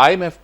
IMF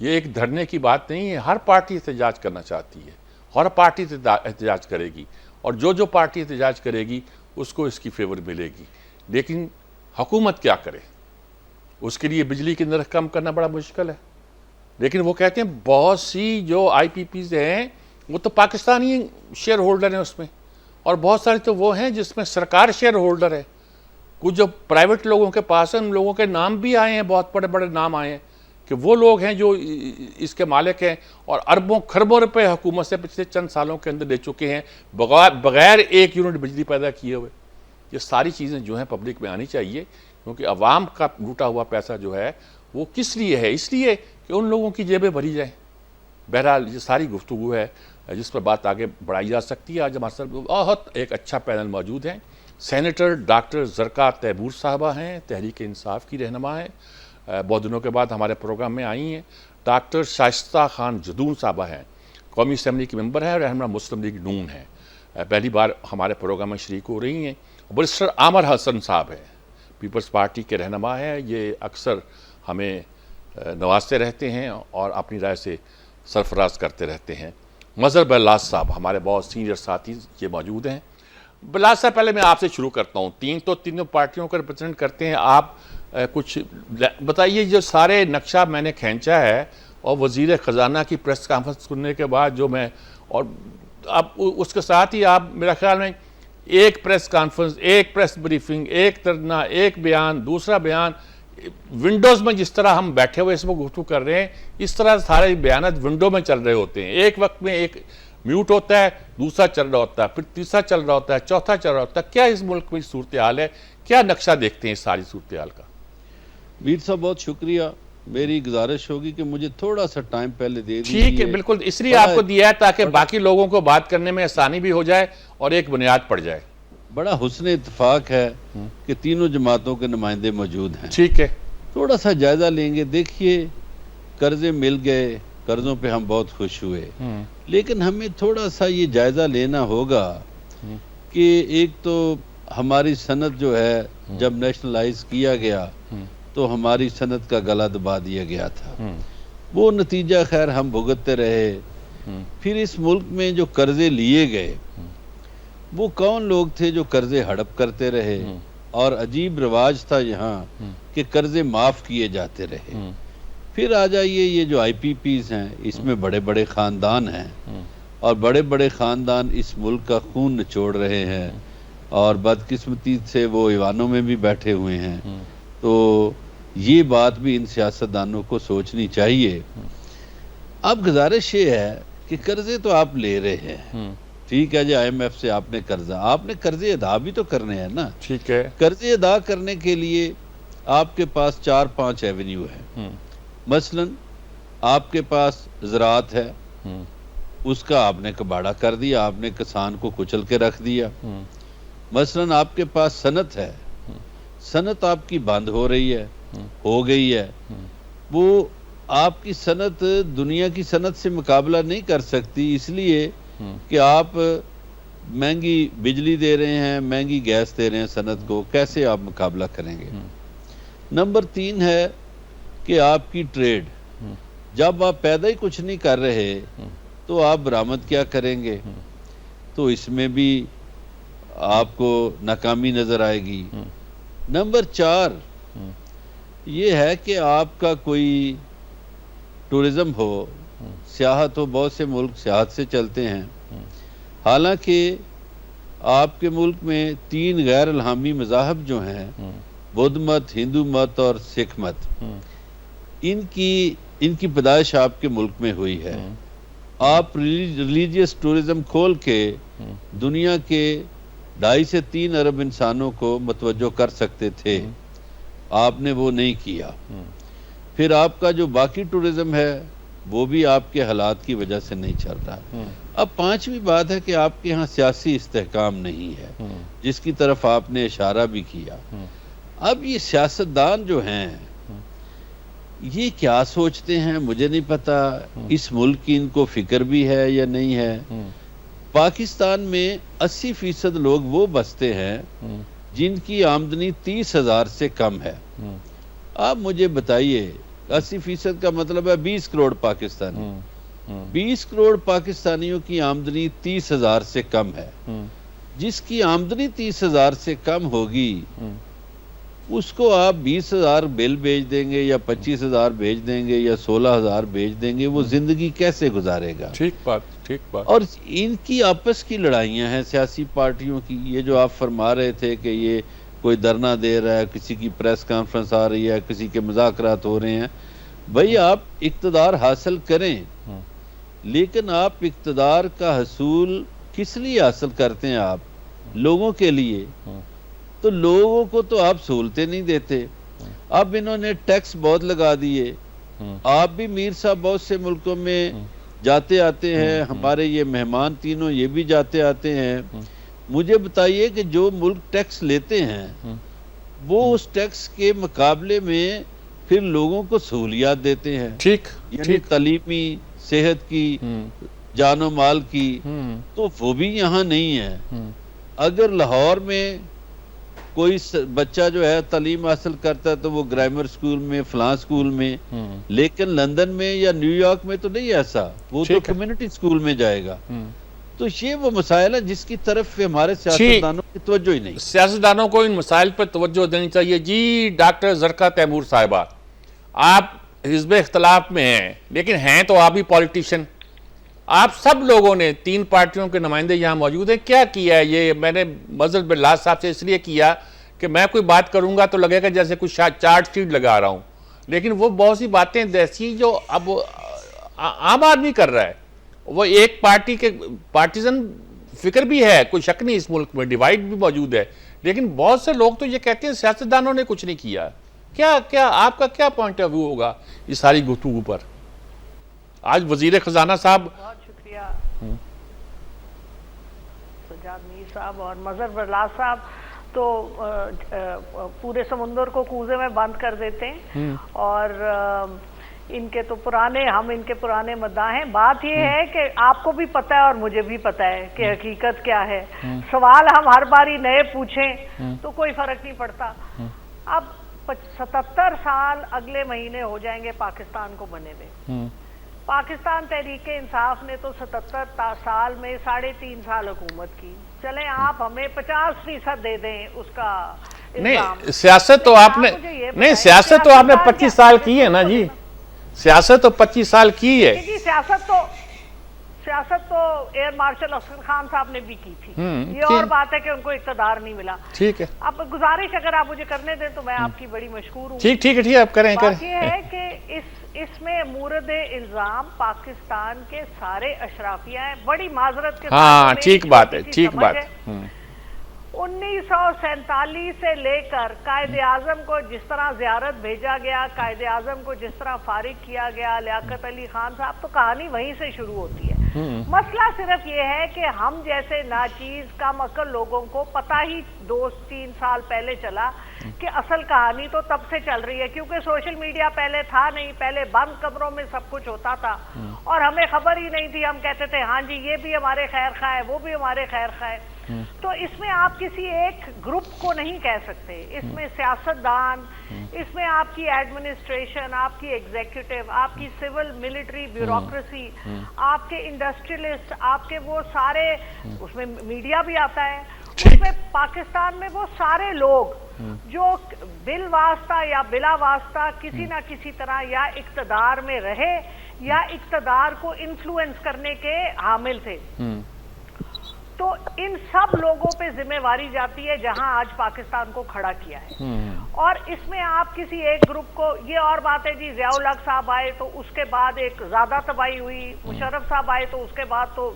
یہ ایک دھرنے کی بات نہیں ہے، ہر پارٹی احتجاج کرنا چاہتی ہے، ہر پارٹی احتجاج کرے گی، اور جو پارٹی احتجاج کرے گی اس کو اس کی فیور ملے گی. لیکن حکومت کیا کرے؟ اس کے لیے بجلی کی نرخ کم کرنا بڑا مشکل ہے. لیکن وہ کہتے ہیں بہت سی جو آئی پی پیز ہیں وہ تو پاکستانی شیئر ہولڈر ہیں اس میں، اور بہت سارے تو وہ ہیں جس میں سرکار شیئر ہولڈر ہے. کچھ جو پرائیویٹ لوگوں کے پاس ہیں ان لوگوں کے نام بھی آئے ہیں، بہت بڑے بڑے نام آئے ہیں کہ وہ لوگ ہیں جو اس کے مالک ہیں، اور اربوں خربوں روپے حکومت سے پچھلے چند سالوں کے اندر لے چکے ہیں بغیر 1 یونٹ بجلی پیدا کیے ہوئے. یہ ساری چیزیں جو ہیں پبلک میں آنی چاہیے، کیونکہ عوام کا لوٹا ہوا پیسہ جو ہے وہ کس لیے ہے؟ اس لیے کہ ان لوگوں کی جیبیں بھری جائیں. بہرحال یہ ساری گفتگو ہے جس پر بات آگے بڑھائی جا سکتی ہے. آج ہمارے ساتھ بہت ایک اچھا پینل موجود ہیں. سینیٹر ڈاکٹر زرقا تیمور صاحبہ ہیں، تحریک انصاف کی رہنما ہیں، بہت دنوں کے بعد ہمارے پروگرام میں آئی ہیں. ڈاکٹر شائستہ خان جدون صاحبہ ہیں، قومی اسمبلی کی ممبر ہیں اور رہنما مسلم لیگ نون ہیں، پہلی بار ہمارے پروگرام میں شریک ہو رہی ہیں. برسٹر عامر حسن صاحب ہیں، پیپلز پارٹی کے رہنما ہیں. یہ اکثر ہمیں نوازتے رہتے ہیں اور اپنی رائے سے سرفراز کرتے رہتے ہیں. مظہر بلاس صاحب ہمارے بہت سینئر ساتھی یہ موجود ہیں. بلاس صاحب پہلے میں آپ سے شروع کرتا ہوں. تینوں پارٹیوں کو ریپرزینٹ کرتے ہیں آپ. کچھ بتائیے، جو سارے نقشہ میں نے کھینچا ہے اور وزیر خزانہ کی پریس کانفرنس سننے کے بعد جو میں، اور اب اس کے ساتھ ہی آپ میرا خیال میں ایک پریس کانفرنس، ایک پریس بریفنگ، ایک ترجمہ، ایک بیان، دوسرا بیان، ونڈوز میں جس طرح ہم بیٹھے ہوئے اس میں گفتگو کر رہے ہیں اس طرح سارے بیانات ونڈو میں چل رہے ہوتے ہیں. ایک وقت میں ایک میوٹ ہوتا ہے، دوسرا چل رہا ہوتا ہے، پھر تیسرا چل رہا ہوتا ہے، چوتھا چل رہا ہوتا ہے. کیا اس ملک میں صورتحال ہے؟ کیا نقشہ دیکھتے ہیں اس ساری صورتحال کا؟ ویر صاحب بہت شکریہ. میری گزارش ہوگی کہ مجھے تھوڑا سا ٹائم پہلے دے دیجیے. ٹھیک ہے، بالکل اس لیے آپ کو دیا ہے تاکہ باقی لوگوں کو بات کرنے میں آسانی بھی ہو جائے اور ایک بنیاد پڑ جائے. بڑا حسن اتفاق ہے کہ تینوں جماعتوں کے نمائندے موجود ہیں. ٹھیک ہے، تھوڑا سا جائزہ لیں گے. دیکھیے، قرضے مل گئے، قرضوں پہ ہم بہت خوش ہوئے، لیکن ہمیں تھوڑا سا یہ جائزہ لینا ہوگا کہ ایک تو ہماری صنعت جو ہے جب نیشنلائز کیا گیا تو ہماری صنعت کا گلا دبا دیا گیا تھا. وہ نتیجہ خیر ہم بھگتتے رہے. پھر اس ملک میں جو قرضے لیے گئے وہ کون لوگ تھے جو قرضے ہڑپ کرتے رہے، اور عجیب رواج تھا یہاں کہ قرضے معاف کیے جاتے رہے. پھر آ جائیے یہ جو آئی پی پیز ہیں، اس میں بڑے بڑے خاندان ہیں اور بڑے بڑے خاندان اس ملک کا خون نچوڑ رہے ہیں، اور بدقسمتی سے وہ ایوانوں میں بھی بیٹھے ہوئے ہیں. تو یہ بات بھی ان سیاستدانوں کو سوچنی چاہیے. اب گزارش یہ ہے کہ قرضے تو آپ لے رہے ہیں، ٹھیک ہے جی، آئی ایم ایف سے آپ نے قرضہ، آپ نے قرضے ادا بھی تو کرنے ہیں نا. ٹھیک ہے، قرضے ادا کرنے کے لیے آپ کے پاس 4-5 ایونیو ہے. مثلا آپ کے پاس زراعت ہے، اس کا آپ نے کباڑہ کر دیا، آپ نے کسان کو کچل کے رکھ دیا. مثلا آپ کے پاس صنعت ہے، صنعت آپ کی بند ہو رہی ہے، ہو گئی ہے. وہ آپ کی صنعت دنیا کی صنعت سے مقابلہ نہیں کر سکتی، اس لیے کہ آپ مہنگی بجلی دے رہے ہیں، مہنگی گیس دے رہے ہیں صنعت کو. کیسے آپ مقابلہ کریں گے؟ نمبر 3 ہے کہ آپ کی ٹریڈ. جب آپ پیدا ہی کچھ نہیں کر رہے تو آپ برآمد کیا کریں گے؟ تو اس میں بھی آپ کو ناکامی نظر آئے گی. نمبر 4 یہ ہے کہ آپ کا کوئی ٹورزم ہو، سیاحت ہو. بہت سے ملک سیاحت سے چلتے ہیں، حالانکہ آپ کے ملک میں 3 غیر الہامی مذاہب جو ہیں، بدھ مت، ہندو مت اور سکھ مت، ان کی پیدائش آپ کے ملک میں ہوئی ہے. آپ ریلیجیس ٹورزم کھول کے دنیا کے 2.5 سے 3 ارب انسانوں کو متوجہ کر سکتے تھے، آپ نے وہ نہیں کیا. پھر آپ کا جو باقی ٹورزم ہے وہ بھی آپ کے حالات کی وجہ سے نہیں چل رہا. اب 5ویں بات ہے کہ آپ کے ہاں سیاسی استحکام نہیں ہے، جس کی طرف آپ نے اشارہ بھی کیا. اب یہ سیاستدان جو ہیں یہ کیا سوچتے ہیں مجھے نہیں پتا. اس ملک کی ان کو فکر بھی ہے یا نہیں ہے. پاکستان میں 80% لوگ وہ بستے ہیں جن کی آمدنی 30,000 سے کم ہے. آپ مجھے بتائیے 80% کا مطلب ہے 20 کروڑ پاکستانی. 20 کروڑ پاکستانیوں کی آمدنی 30,000 سے کم ہے. جس کی آمدنی 30,000 سے کم ہوگی اس کو آپ 20,000 بل بھیج دیں گے یا 25,000 بھیج دیں گے یا 16,000 بھیج دیں گے, وہ زندگی کیسے گزارے گا؟ ٹھیک بات. اور ان کی آپس کی لڑائیاں ہیں سیاسی پارٹیوں کی. یہ جو آپ فرما رہے تھے کہ یہ کوئی دھرنا دے رہا ہے, کسی کی پریس کانفرنس آ رہی ہے, کسی کے مذاکرات ہو رہے ہیں, بھائی آپ اقتدار حاصل کریں, لیکن آپ اقتدار کا حصول کس لیے حاصل کرتے ہیں؟ آپ لوگوں کے لیے. تو لوگوں کو تو آپ سہولتیں نہیں دیتے. اب انہوں نے ٹیکس بہت لگا دیے. آپ بھی میر صاحب بہت سے ملکوں میں جاتے آتے ہیں, ہمارے یہ مہمان تینوں یہ بھی جاتے آتے ہیں. مجھے بتائیے کہ جو ملک ٹیکس لیتے ہیں وہ اس ٹیکس کے مقابلے میں پھر لوگوں کو سہولیات دیتے ہیں, یعنی تعلیمی, صحت کی, جان و مال کی, تو وہ بھی یہاں نہیں ہے. اگر لاہور میں کوئی بچہ جو ہے تعلیم حاصل کرتا ہے تو وہ گرامر سکول میں, فلاں سکول میں, لیکن لندن میں یا نیو یارک میں تو نہیں ایسا, وہ تو کمیونٹی سکول میں جائے گا. تو یہ وہ مسائل ہے جس کی طرف ہمارے سیاستدانوں کی توجہ ہی نہیں. سیاستدانوں کو ان مسائل پر توجہ دینی چاہیے. جی ڈاکٹر زرقا تیمور صاحبہ, آپ حزب اختلاف میں ہیں لیکن ہیں تو آپ بھی پولیٹیشین. آپ سب لوگوں نے 3 پارٹیوں کے نمائندے یہاں موجود ہیں, کیا کیا ہے یہ؟ میں نے مظہر بلال صاحب سے اس لیے کیا کہ میں کوئی بات کروں گا تو لگے گا جیسے کوئی چارٹ شیٹ لگا رہا ہوں, لیکن وہ بہت سی باتیں ایسی جو اب عام آدمی کر رہا ہے. وہ ایک پارٹی کے پارٹیزن فکر بھی ہے, کوئی شک نہیں, اس ملک میں ڈیوائیڈ بھی موجود ہے, لیکن بہت سے لوگ تو یہ کہتے ہیں سیاستدانوں نے کچھ نہیں کیا. کیا آپ کا کیا پوائنٹ آف ویو ہوگا اس ساری گفتگو پر؟ آج وزیر خزانہ صاحب, بہت شکریہ سجاد میر صاحب اور مظہر بلال صاحب, تو پورے سمندر کو کوزے میں بند کر دیتے ہیں, اور ان کے تو ہم ان کے پرانے مداح ہیں. بات یہ ہے کہ آپ کو بھی پتہ ہے اور مجھے بھی پتہ ہے کہ حقیقت کیا ہے. سوال ہم ہر باری نئے پوچھیں تو کوئی فرق نہیں پڑتا. اب 77 سال اگلے مہینے ہو جائیں گے پاکستان کو بنے ہوئے. پاکستان تحریک انصاف نے تو 77 سال میں 3.5 سال حکومت کی. چلیں آپ ہمیں 50% دے دیں اس کا. نہیں سیاست تو آپ نے, نہیں سیاست تو آپ نے 25 سال کی ہے نا جی, سیاست تو 25 سال کی ہے جی. سیاست تو ایئر مارشل افضل خان صاحب نے بھی کی تھی. یہ اور بات ہے کہ ان کو اقتدار نہیں ملا. ٹھیک ہے, اب گزارش اگر آپ مجھے کرنے دیں تو میں آپ کی بڑی مشکور ہوں. ٹھیک ہے, آپ کریں. بات یہ ہے کہ اس میں مورد الزام پاکستان کے سارے اشرافیہ ہیں. بڑی معذرت کے ساتھ, ہاں ٹھیک بات ہے, ٹھیک بات. 1947 سے لے کر قائد اعظم کو جس طرح زیارت بھیجا گیا, قائد اعظم کو جس طرح فارغ کیا گیا, لیاقت علی خان صاحب, تو کہانی وہیں سے شروع ہوتی ہے. مسئلہ صرف یہ ہے کہ ہم جیسے ناچیز کم عقل لوگوں کو پتہ ہی 2-3 سال پہلے چلا کہ اصل کہانی تو تب سے چل رہی ہے, کیونکہ سوشل میڈیا پہلے تھا نہیں. پہلے بند کمروں میں سب کچھ ہوتا تھا اور ہمیں خبر ہی نہیں تھی. ہم کہتے تھے ہاں جی یہ بھی ہمارے خیر خواہ ہے, وہ بھی ہمارے خیر خواہ ہے. تو اس میں آپ کسی ایک گروپ کو نہیں کہہ سکتے. اس میں سیاستدان, اس میں آپ کی ایڈمنسٹریشن, آپ کی ایگزیکٹو, آپ کی سول ملٹری بیوروکریسی, آپ کے انڈسٹریلسٹ, آپ کے وہ سارے, اس میں میڈیا بھی آتا ہے, اس میں پاکستان میں وہ سارے لوگ جو بال واسطہ یا بلا واسطہ کسی نہ کسی طرح یا اقتدار میں رہے یا اقتدار کو انفلوئنس کرنے کے حامل تھے. تو ان سب لوگوں پہ ذمہ واری جاتی ہے جہاں آج پاکستان کو کھڑا کیا ہے. اور اس میں آپ کسی ایک گروپ کو, یہ اور بات ہے جی ضیاء الحق صاحب آئے تو اس کے بعد ایک زیادہ تباہی ہوئی, مشرف صاحب آئے تو اس کے بعد تو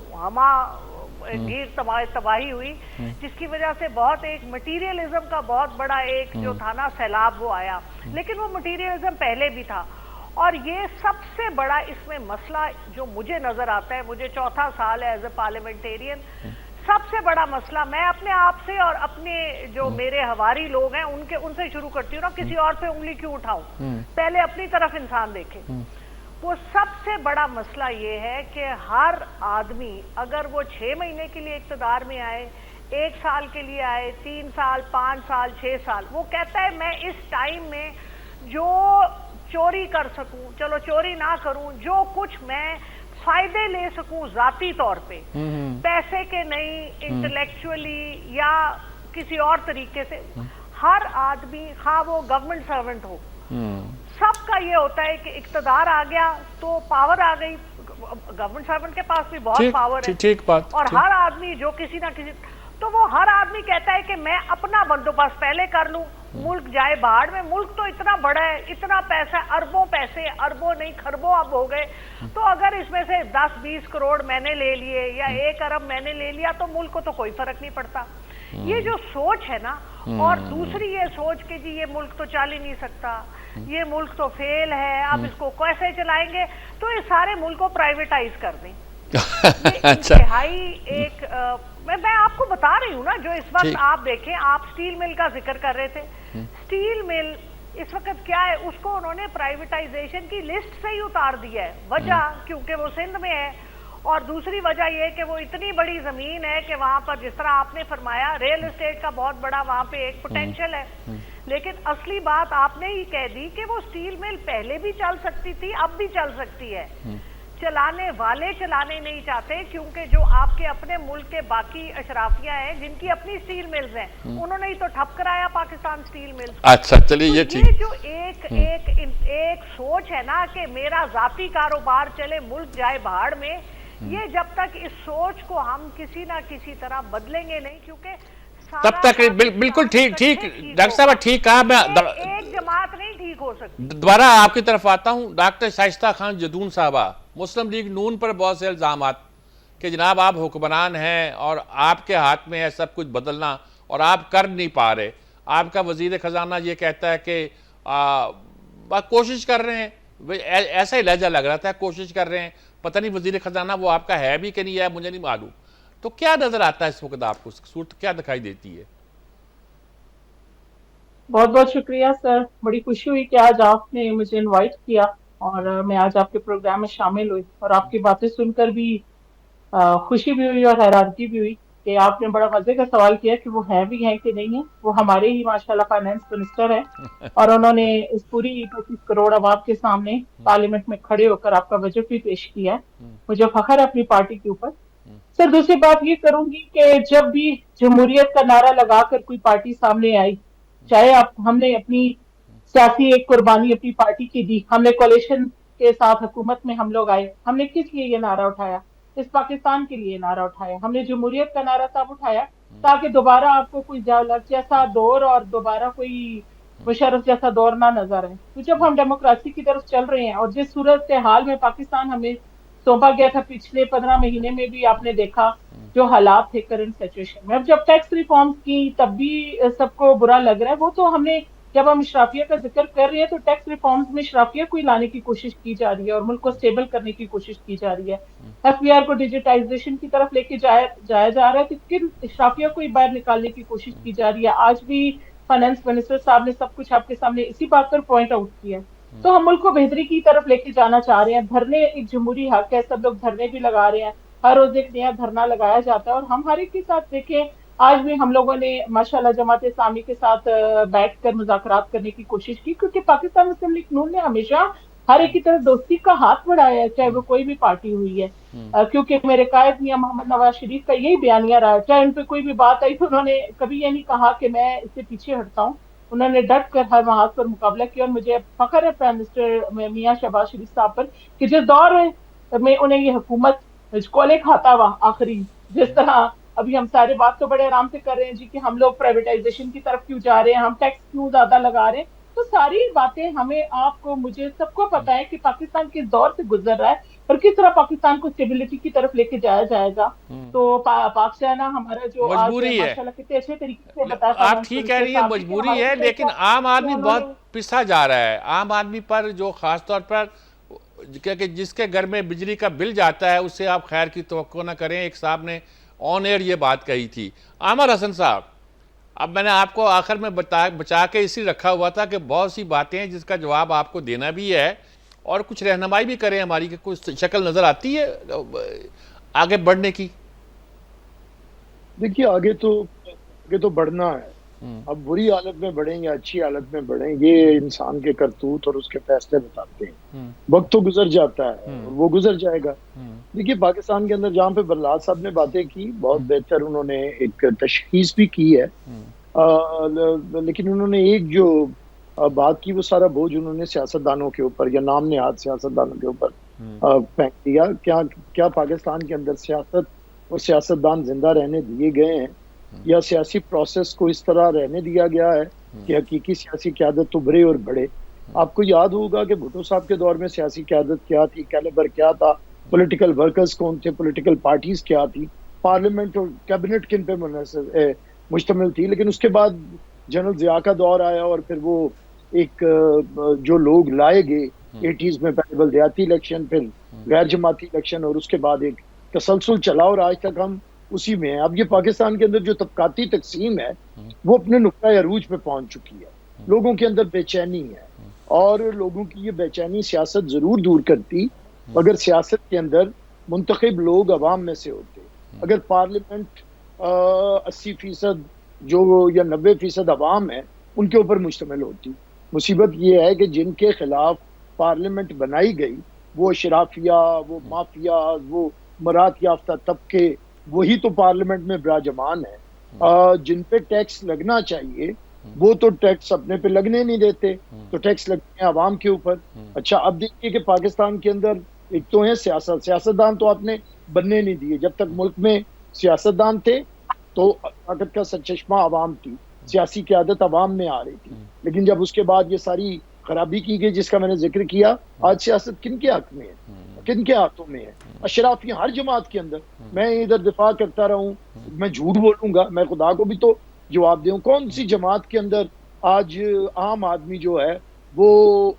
گیر تباہی ہوئی, جس کی وجہ سے بہت ایک مٹیریلزم کا بہت بڑا ایک جو تھا نا سیلاب وہ آیا. لیکن وہ مٹیریلزم پہلے بھی تھا. اور یہ سب سے بڑا اس میں مسئلہ جو مجھے نظر آتا ہے, مجھے 4تھا سال ہے ایز اے پارلیمنٹیرین, سب سے بڑا مسئلہ میں اپنے آپ سے اور اپنے جو میرے ہواری لوگ ہیں ان سے شروع کرتی ہوں نا, کسی اور پہ انگلی کیوں اٹھاؤں, پہلے اپنی طرف انسان دیکھے. وہ سب سے بڑا مسئلہ یہ ہے کہ ہر آدمی اگر وہ 6 مہینے کے لیے اقتدار میں آئے, 1 سال کے لیے آئے, 3 سال, 5 سال, 6 سال, وہ کہتا ہے میں اس ٹائم میں جو چوری کر سکوں، چلو چوری نہ کروں، جو کچھ میں فائدے لے سکوں ذاتی طور پہ، پیسے کے نہیں، انٹلیکچولی یا کسی اور طریقے سے، ہر آدمی خواہ وہ گورنمنٹ سرونٹ ہو، سب کا یہ ہوتا ہے کہ اقتدار آ گیا تو پاور آ گئی. گورنمنٹ سرونٹ کے پاس بھی بہت پاور ہے، اور ہر آدمی جو کسی نہ کسی، تو وہ ہر آدمی کہتا ہے کہ میں اپنا بندوبست پہلے کر لوں، ملک جائے باہر میں. ملک تو اتنا بڑا ہے، اتنا پیسہ، اربوں پیسے، اربوں نہیں کھربوں اب ہو گئے، تو اگر اس میں سے 10-20 کروڑ میں نے لے لیے یا 1 ارب میں نے لے لیا تو ملک کو تو کوئی فرق نہیں پڑتا. یہ جو سوچ ہے نا، اور دوسری یہ سوچ کہ جی یہ ملک تو چل ہی نہیں سکتا، یہ ملک تو فیل ہے، اب اس کو کیسے چلائیں گے، تو اس سارے ملک کو پرائیویٹائز کر دیں. انتہائی ایک میں آپ کو بتا رہی ہوں نا، جو اس وقت آپ دیکھیں، آپ سٹیل مل کا ذکر کر رہے تھے، سٹیل مل اس وقت کیا ہے، اس کو انہوں نے پرائیویٹائزیشن کی لسٹ سے ہی اتار دیا ہے. وجہ کیونکہ وہ سندھ میں ہے، اور دوسری وجہ یہ کہ وہ اتنی بڑی زمین ہے کہ وہاں پر جس طرح آپ نے فرمایا ریل اسٹیٹ کا بہت بڑا وہاں پہ ایک پوٹینشل ہے. لیکن اصلی بات آپ نے ہی کہہ دی کہ وہ سٹیل مل پہلے بھی چل سکتی تھی، اب بھی چل سکتی ہے. چلانے والے چلانے نہیں چاہتے، کیونکہ جو آپ کے اپنے ملک کے باقی اشرافیہ ہیں جن کی اپنی سٹیل ملز ہیں، انہوں نے ہی تو ٹھپ کرایا پاکستان سٹیل ملز. اچھا چلیے یہ ٹھیک. یہ جو ایک سوچ ہے نا کہ میرا ذاتی کاروبار چلے، ملک جائے بہاڑ میں، یہ جب تک اس سوچ کو ہم کسی نہ کسی طرح بدلیں گے نہیں، کیونکہ تب تک بالکل ٹھیک ڈاکٹر صاحب ٹھیک کہا. میں ایک جماعت نہیں ٹھیک ہو سکتی. دوبارہ آپ کی طرف آتا ہوں. ڈاکٹر شائستہ خان جدون صاحبہ، مسلم لیگ نون پر بہت سے الزامات کہ جناب آپ حکمران ہیں اور آپ کے ہاتھ میں ہے سب کچھ بدلنا اور آپ کر نہیں پا رہے. آپ کا وزیر خزانہ یہ کہتا ہے کہ کوشش کر رہے ہیں، ایسا ہی لہجہ لگ رہا تھا، کوشش کر رہے ہیں. پتہ نہیں وزیر خزانہ وہ آپ کا ہے بھی کہ نہیں ہے، مجھے نہیں معلوم. تو کیا نظر آتا ہے اس وقت آپ کو، صورت کیا دکھائی دیتی ہے؟ بہت بہت شکریہ سر، بڑی خوشی ہوئی کہ آج آپ نے مجھے انوائٹ کیا اور میں آج آپ کے پروگرام میں شامل ہوئی، اور آپ کی باتیں سن کر بھی خوشی بھی ہوئی اور حیرانگی بھی ہوئی کہ آپ نے بڑا مزے کا سوال کیا کہ وہ ہیں بھی ہیں کہ نہیں ہیں. وہ ہمارے ہی ماشاءاللہ فائنانس منسٹر ہیں، اور انہوں نے اس پوری 25 کروڑ عوام کے سامنے پارلیمنٹ میں کھڑے ہو کر آپ کا بجٹ بھی پیش کیا ہے. مجھے فخر ہے اپنی پارٹی کے اوپر. سر دوسری بات یہ کروں گی کہ جب بھی جمہوریت کا نعرہ لگا کر کوئی پارٹی سامنے آئی، چاہے ہم نے اپنی سیاسی ایک قربانی اپنی پارٹی کی دی، ہم نے کولیشن کے ساتھ حکومت میں ہم لوگ آئے، ہم نے کس لیے یہ نعرہ اٹھایا؟ اس پاکستان کے لیے نعرہ اٹھایا. ہم نے جمہوریت کا نعرہ تب اٹھایا تاکہ دوبارہ آپ کو کوئی جاولت جیسا دور اور دوبارہ کوئی مشرف جیسا دور نہ نظر آئے. تو جب ہم ڈیموکریسی کی طرف چل رہے ہیں، اور جس صورتحال میں پاکستان ہمیں سونپا گیا تھا پچھلے 15 مہینے میں بھی آپ نے دیکھا جو حالات تھے کرنٹ سچویشن میں. اب جب ٹیکس ریفارمز کی تب بھی سب کو برا لگ رہا ہے. وہ تو ہم نے جب ہم اشرافیہ کا ذکر کر رہے ہیں تو ٹیکس ریفارمز میں اشرافیہ کو لانے کی کوشش کی جا رہی ہے اور ملک کو سٹیبل کرنے کی کوشش کی جا رہی ہے. ایف بی آر کو ڈیجیٹائزیشن کی طرف لے کے جایا جا رہا ہے، لیکن اشرافیہ کو ہی باہر نکالنے کی کوشش کی جا رہی ہے. آج بھی فائنانس منسٹر صاحب نے سب کچھ آپ کے سامنے اسی بات پر پوائنٹ آؤٹ کیا ہے. تو ہم ملک کو بہتری کی طرف لے کے جانا چاہ رہے ہیں. دھرنے ایک جمہوری حق ہے، سب لوگ دھرنے بھی لگا رہے ہیں، ہر روز ایک نیا دھرنا لگایا جاتا ہے. اور ہم ہر ایک کے ساتھ دیکھیں، آج بھی ہم لوگوں نے ماشاءاللہ جماعت اسلامی کے ساتھ بیٹھ کر مذاکرات کرنے کی کوشش کی، کیونکہ پاکستان مسلم لیگ نون نے ہمیشہ ہر ایک کی طرف دوستی کا ہاتھ بڑھایا ہے، چاہے وہ کوئی بھی پارٹی ہوئی ہے. کیونکہ میرے قائد میاں محمد نواز شریف کا یہی بیانیہ رہا ہے، چاہے ان پہ کوئی بھی بات آئی تو انہوں نے کبھی یہ نہیں کہا کہ میں اس سے پیچھے ہٹتا ہوں. انہوں نے ڈٹ کر ہر محاذ پر مقابلہ کیا. اور مجھے فخر ہے پرائم منسٹر میاں شہباز شریف صاحب پر کہ جس دور میں انہیں یہ حکومت کولے کھاتا ہوا آخری، جس طرح ابھی ہم سارے بات تو بڑے آرام سے کر رہے ہیں جی کہ ہم لوگ پرائیویٹائزیشن کی طرف کیوں جا رہے ہیں، ہم ٹیکس کیوں زیادہ لگا رہے ہیں، تو ساری باتیں ہمیں، آپ کو، مجھے، سب کو پتا ہے کہ پاکستان کس دور سے گزر رہا ہے اور کس طرح پاکستان کو اسٹیبلٹی کی طرف لے کے جایا جائے گا. تو پاک سینا ہمارا جو مجبوری ہے، ماشاءاللہ کتنے اچھے طریقے سے بتایا، آپ ٹھیک کہہ رہی ہیں مجبوری ہے، لیکن عام آدمی بہت پسا جا رہا ہے. عام آدمی پر جو خاص طور پر کہ جس کے گھر میں بجلی کا بل جاتا ہے اس سے آپ خیر کی توقع نہ کریں. ایک صاحب نے آن ایئر یہ بات کہی تھی. عامر حسن صاحب، اب میں نے آپ کو آخر میں بچا کے اسی رکھا ہوا تھا کہ بہت سی باتیں ہیں جس کا جواب آپ کو دینا بھی ہے اور کچھ رہنمائی بھی کریں ہماری، کہ کوئی شکل نظر آتی ہے آگے بڑھنے کی. دیکھیے آگے تو بڑھنا ہے، اب بری حالت میں بڑھیں یا اچھی حالت میں بڑھیں یہ انسان کے کرتوت اور اس کے فیصلے بتاتے ہیں. وقت تو گزر جاتا ہے اور وہ گزر جائے گا. دیکھیے پاکستان کے اندر جہاں پہ برلات صاحب نے باتیں کی بہت بہتر انہوں نے ایک تشخیص بھی کی ہے, لیکن انہوں نے ایک جو بات کی وہ سارا بوجھ انہوں نے سیاستدانوں کے اوپر یا نام نہاد سیاستدانوں کے اوپر پھینک دیا. کیا پاکستان کے اندر سیاست اور سیاستدان زندہ رہنے دیے گئے ہیں یا سیاسی پروسیس کو اس طرح رہنے دیا گیا ہے کہ حقیقی سیاسی قیادت ابھرے اور بڑھے؟ آپ کو یاد ہوگا کہ بھٹو صاحب کے دور میں سیاسی قیادت کیا تھی, کیلیبر کیا تھا, پولیٹیکل ورکرز کون تھے, پولیٹیکل پارٹیز کیا تھی, پارلیمنٹ اور کیبنٹ کن پہ مشتمل تھی. لیکن اس کے بعد جنرل ضیاء کا دور آیا اور پھر وہ ایک جو لوگ لائے گئے 80s میں, پہلے بلدیاتی الیکشن, پھر غیر جماعتی الیکشن, اور اس کے بعد ایک تسلسل چلا اور آج تک ہم اسی میں ہیں. اب یہ پاکستان کے اندر جو طبقاتی تقسیم ہے وہ اپنے نقطۂ عروج پہ پہنچ چکی ہے. لوگوں کے اندر بے چینی ہے اور لوگوں کی یہ بے چینی سیاست ضرور دور کرتی اگر سیاست کے اندر منتخب لوگ عوام میں سے ہوتے. اگر پارلیمنٹ 80% جو یا 90% عوام ہے ان کے اوپر مشتمل ہوتی. مصیبت یہ ہے کہ جن کے خلاف پارلیمنٹ بنائی گئی وہ اشرافیہ, وہ مافیا, وہ مراد یافتہ طبقے, وہی تو پارلیمنٹ میں براجمان ہے. جن پہ ٹیکس لگنا چاہیے وہ تو ٹیکس اپنے پہ لگنے نہیں دیتے, تو ٹیکس لگتے ہیں عوام کے اوپر. اچھا اب دیکھیے کہ پاکستان کے اندر ایک تو ہے سیاستدان تو آپ نے بننے نہیں دیے. جب تک ملک میں سیاستدان تھے تو طاقت کا سرچشمہ عوام تھی, سیاسی قیادت عوام میں آ رہی تھی. لیکن جب اس کے بعد یہ ساری خرابی کی گئی جس کا میں نے ذکر کیا, آج سیاست کن کے حق میں ہے, کن کے ہاتھوں میں ہے؟ اشرافی ہر جماعت کے اندر. میں ادھر دفاع کرتا رہوں, میں جھوٹ بولوں گا, میں خدا کو بھی تو جواب دوں. کون سی جماعت کے اندر آج عام آدمی جو ہے وہ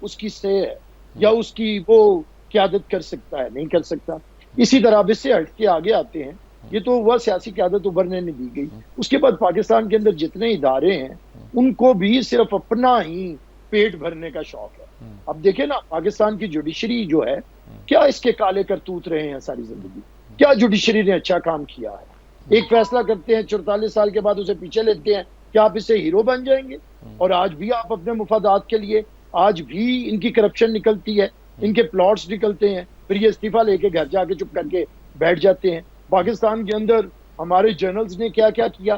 اس کی سے ہے یا اس کی وہ قیادت کر سکتا ہے؟ نہیں کر سکتا. اسی طرح اب اس سے ہٹ کے آگے آتے ہیں, یہ تو وہ سیاسی قیادت ابھرنے نہیں دی گئی. اس کے بعد پاکستان کے اندر جتنے ادارے ہیں ان کو بھی صرف اپنا ہی پیٹ بھرنے کا شوق ہے. اب دیکھیں نا پاکستان کی جوڈیشری جو ہے, کیا اس کے کالے کرتوت رہے ہیں ساری زندگی؟ کیا جوڈیشری نے اچھا کام کیا ہے؟ ایک فیصلہ کرتے ہیں 44 سال کے بعد اسے پیچھے لیتے ہیں, کیا آپ اس سے ہیرو بن جائیں گے؟ اور آج بھی آپ اپنے مفادات کے لیے, آج بھی ان کی کرپشن نکلتی ہے, ان کے پلاٹس نکلتے ہیں, پھر یہ استعفیٰ لے کے گھر جا کے چپ کر کے بیٹھ جاتے ہیں. پاکستان کے اندر ہمارے جنرلز نے کیا کیا کیا.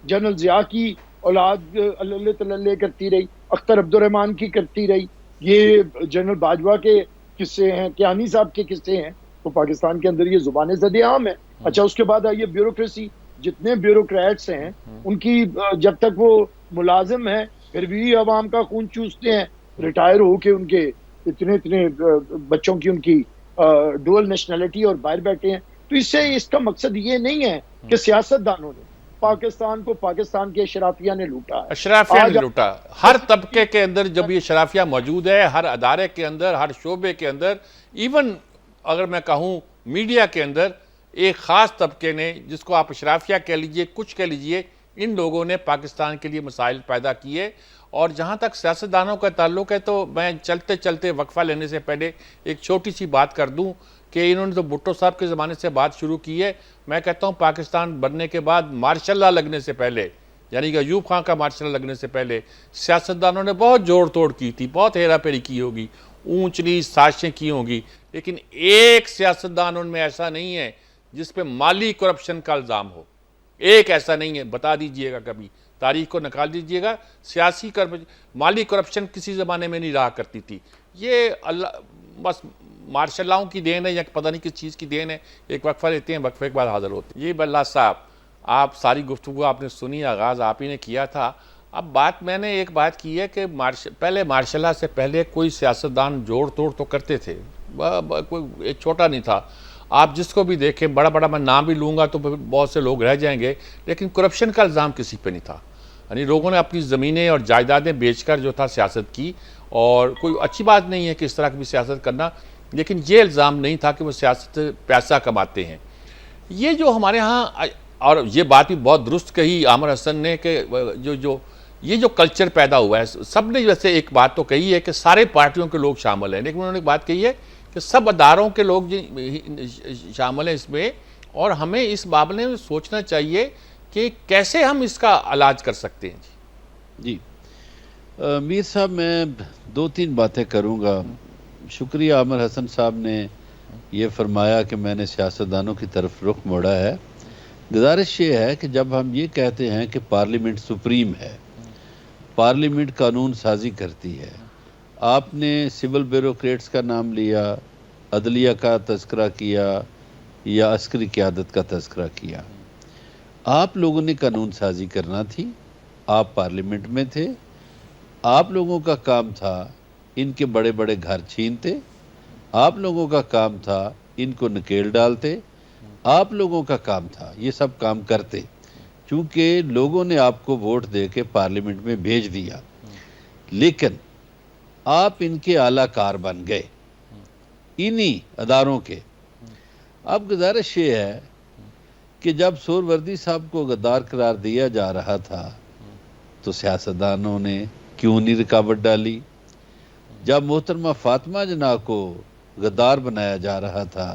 جنرل ضیاء کی اولاد اللہ تللے کرتی رہی, اختر عبد الرحمان کی کرتی رہی, یہ جنرل باجوہ کے قصے ہیں, کیانی صاحب کے قصے ہیں. تو پاکستان کے اندر یہ زبان زد عام ہے. اچھا اس کے بعد آئیے بیوروکریسی, جتنے بیوروکریٹس ہیں ان کی جب تک وہ ملازم ہیں پھر بھی عوام کا خون چوستے ہیں, ریٹائر ہو کے ان کے اتنے بچوں کی ان کی ڈوئل نیشنلٹی اور باہر بیٹھے ہیں. تو اس سے اس کا مقصد یہ نہیں ہے کہ سیاستدانوں نے پاکستان کو, پاکستان کے اشرافیہ نے لوٹا ہے. اشرافیہ نے لوٹا. ہر طبقے کے اندر جب یہ اشرافیہ موجود ہے, ہر ادارے کے اندر, ہر شعبے کے اندر, ایون اگر میں کہوں میڈیا کے اندر, ایک خاص طبقے نے جس کو آپ اشرافیہ کہہ لیجئے, کچھ کہہ لیجئے, ان لوگوں نے پاکستان کے لیے مسائل پیدا کیے. اور جہاں تک سیاستدانوں کا تعلق ہے تو میں چلتے چلتے وقفہ لینے سے پہلے ایک چھوٹی سی بات کر دوں کہ انہوں نے تو بھٹو صاحب کے زمانے سے بات شروع کی ہے. میں کہتا ہوں پاکستان بننے کے بعد مارشل لا لگنے سے پہلے, یعنی کہ ایوب خان کا مارشل لا لگنے سے پہلے سیاستدانوں نے بہت جوڑ توڑ کی تھی, بہت ہیرا پھیری کی ہوگی, اونچ نیچ سازشیں کی ہوں گی, لیکن ایک سیاستدان ان میں ایسا نہیں ہے جس پہ مالی کرپشن کا الزام ہو. ایک ایسا نہیں ہے, بتا دیجئے گا, کبھی تاریخ کو نکال دیجئے گا. سیاسی مالی کرپشن کسی زمانے میں نہیں رہا کرتی تھی. یہ اللہ بس مارشل لاؤں کی دین ہے یا پتہ نہیں کس چیز کی دین ہے. ایک وقفہ لیتے ہیں, وقفے کے بعد حاضر ہوتے ہیں. یہ بلّہ صاحب, آپ ساری گفتگو آپ نے سنی, آغاز آپ ہی نے کیا تھا. اب بات میں نے ایک بات کی ہے کہ پہلے مارشل لا سے پہلے کوئی سیاستدان جوڑ توڑ تو کرتے تھے, کوئی ایک چھوٹا نہیں تھا. آپ جس کو بھی دیکھیں, بڑا بڑا میں نام بھی لوں گا تو بہت سے لوگ رہ جائیں گے, لیکن کرپشن کا الزام کسی پہ نہیں تھا. یعنی لوگوں نے اپنی زمینیں اور جائیدادیں بیچ کر جو تھا سیاست کی, اور کوئی اچھی بات نہیں ہے کہ اس طرح کی بھی سیاست کرنا, لیکن یہ الزام نہیں تھا کہ وہ سیاست پیسہ کماتے ہیں. یہ جو ہمارے ہاں, اور یہ بات بھی بہت درست کہی عامر حسن نے کہ یہ جو کلچر پیدا ہوا ہے, سب نے ویسے ایک بات تو کہی ہے کہ سارے پارٹیوں کے لوگ شامل ہیں, لیکن انہوں نے ایک بات کہی ہے کہ سب اداروں کے لوگ شامل ہیں اس میں, اور ہمیں اس معاملے میں سوچنا چاہیے کہ کیسے ہم اس کا علاج کر سکتے ہیں. جی میر صاحب میں 2-3 باتیں کروں گا. شکریہ عامر حسن صاحب نے یہ فرمایا کہ میں نے سیاستدانوں کی طرف رخ موڑا ہے. گزارش یہ ہے کہ جب ہم یہ کہتے ہیں کہ پارلیمنٹ سپریم ہے، پارلیمنٹ قانون سازی کرتی ہے، آپ نے سول بیوروکریٹس کا نام لیا، عدلیہ کا تذکرہ کیا یا عسکری قیادت کا تذکرہ کیا، آپ لوگوں نے قانون سازی کرنا تھی، آپ پارلیمنٹ میں تھے، آپ لوگوں کا کام تھا ان کے بڑے بڑے گھر چھینتے، آپ لوگوں کا کام تھا ان کو نکیل ڈالتے، آپ لوگوں کا کام تھا یہ سب کام کرتے، چونکہ لوگوں نے آپ کو ووٹ دے کے پارلیمنٹ میں بھیج دیا، لیکن آپ ان کے اعلیٰ کار بن گئے انہی اداروں کے. اب گزارش یہ ہے کہ جب سہروردی صاحب کو غدار قرار دیا جا رہا تھا تو سیاستدانوں نے کیوں نہیں رکاوٹ ڈالی؟ جب محترمہ فاطمہ جناح کو غدار بنایا جا رہا تھا